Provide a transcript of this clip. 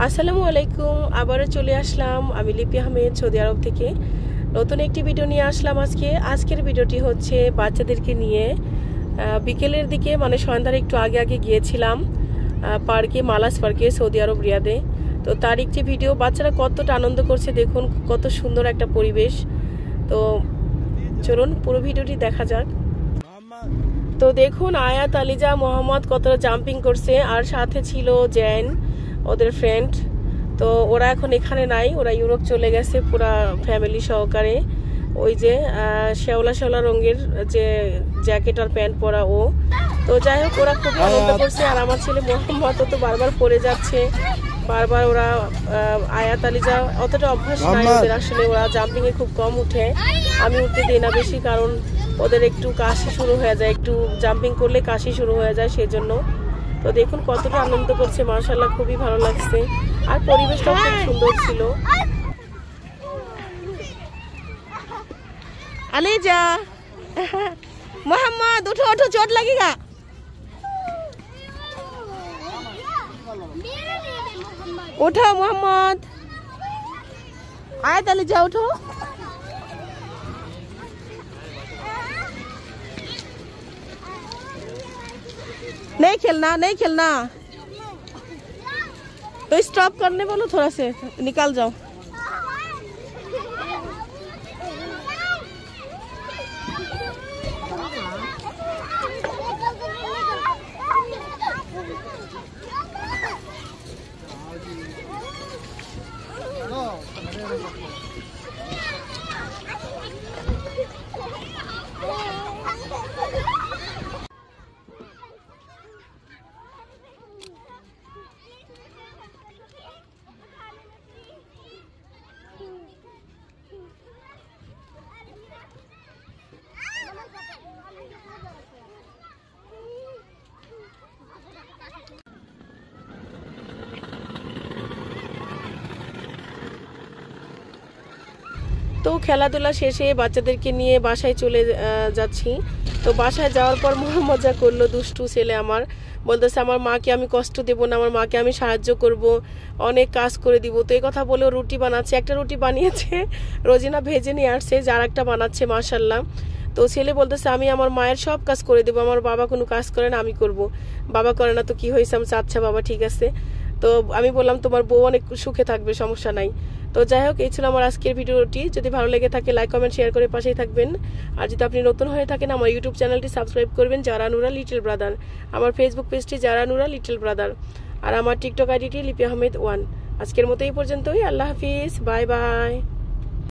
আসসালামু আলাইকুম। আবারও চলে আসলাম আমি লিপি আহমেদ সৌদি আরব থেকে নতুন একটি ভিডিও নিয়ে আসলাম। আজকের ভিডিওটি হচ্ছে বাচ্চাদেরকে নিয়ে বিকেলের দিকে মানে সন্ধ্যার একটু আগে গিয়েছিলাম পার্কে, মালাস পার্কে, সৌদি আরব রিয়াদে। তো তার একটি ভিডিও, বাচ্চারা কতটা আনন্দ করছে দেখুন, কত সুন্দর একটা পরিবেশ। তো চলুন পুরো ভিডিওটি দেখা যাক। তো দেখুন আয়াত, আলিজা, মোহাম্মদ কতটা জাম্পিং করছে, আর সাথে ছিল জেন, ওদের ফ্রেন্ড। তো ওরা এখন এখানে নাই, ওরা ইউরোপ চলে গেছে পুরা ফ্যামিলি সহকারে। ওই যে শ্যাওলা রঙের যে জ্যাকেট আর প্যান্ট পরা ও। তো যাই হোক, ওরা খুবই আনন্দ করছে। আর আমার ছেলে মোহাম্মদ তো বারবার পড়ে যাচ্ছে, বারবার ওরা আয়াত, আলিজা অতটা অভ্যাস নাই ওদের আসলে, ওরা জাম্পিং এ খুব কম উঠে। আমি উঠতে দিই না বেশি, কারণ ওদের একটু কাশি শুরু হয়ে যায়, একটু জাম্পিং করলে কাশি শুরু হয়ে যায়, সেই জন্য। তো দেখুন কতটা আনন্দ করছে, মাশাআল্লাহ খুবই ভালো লাগছে। আর পরিবেশটাও খুব সুন্দর ছিল। আলিজা, মোহাম্মদ উঠো উঠো, চোট লাগেগা। उठो मोहम्मद, आयत, आलिजा उठो। नहीं खेलना। तो स्टॉप करने बोलो, थोड़ा से निकाल जाओ। তো খেলাধুলা শেষে বাচ্চাদেরকে নিয়ে বাসায় চলে যাচ্ছি। তো বাসায় যাওয়ার পর মজা করলো দুষ্টু ছেলে আমার, বলতেছে আমার মাকে আমি কষ্ট দেব না, আমার মাকে আমি সাহায্য করব, অনেক কাজ করে দিব। তো এই কথা বলেও রুটি বানাচ্ছে, একটা রুটি বানিয়েছে, রোজিনা ভেজে নিয়ে আসছে, যার একটা বানাচ্ছে মাশাআল্লাহ। তো ছেলে বলতেছে আমি আমার মায়ের সব কাজ করে দেবো, আমার বাবা কোনো কাজ করে না, আমি করব। বাবা করে না তো কি হয়েছে? আমি আচ্ছা বাবা ঠিক আছে। তো আমি বললাম তোমার বউ অনেক সুখে থাকবে, সমস্যা নাই। তো যাই হোক, এই ছিল আমার আজকের ভিডিওটি। যদি ভালো লেগে থাকে লাইক, কমেন্ট, শেয়ার করে পাশেই থাকবেন। আর যদি আপনি নতুন হয়ে থাকেন আমার ইউটিউব চ্যানেলটি সাবস্ক্রাইব করবেন, যারা নুরা লিটল ব্রাদার। আমার ফেসবুক পেজটি যারা নুরা লিটল ব্রাদার। আর আমার টিকটক আইডিটি লিপি আহমেদ 1। আজকের মতো এই পর্যন্তই। আল্লাহ হাফিজ, বাই বাই।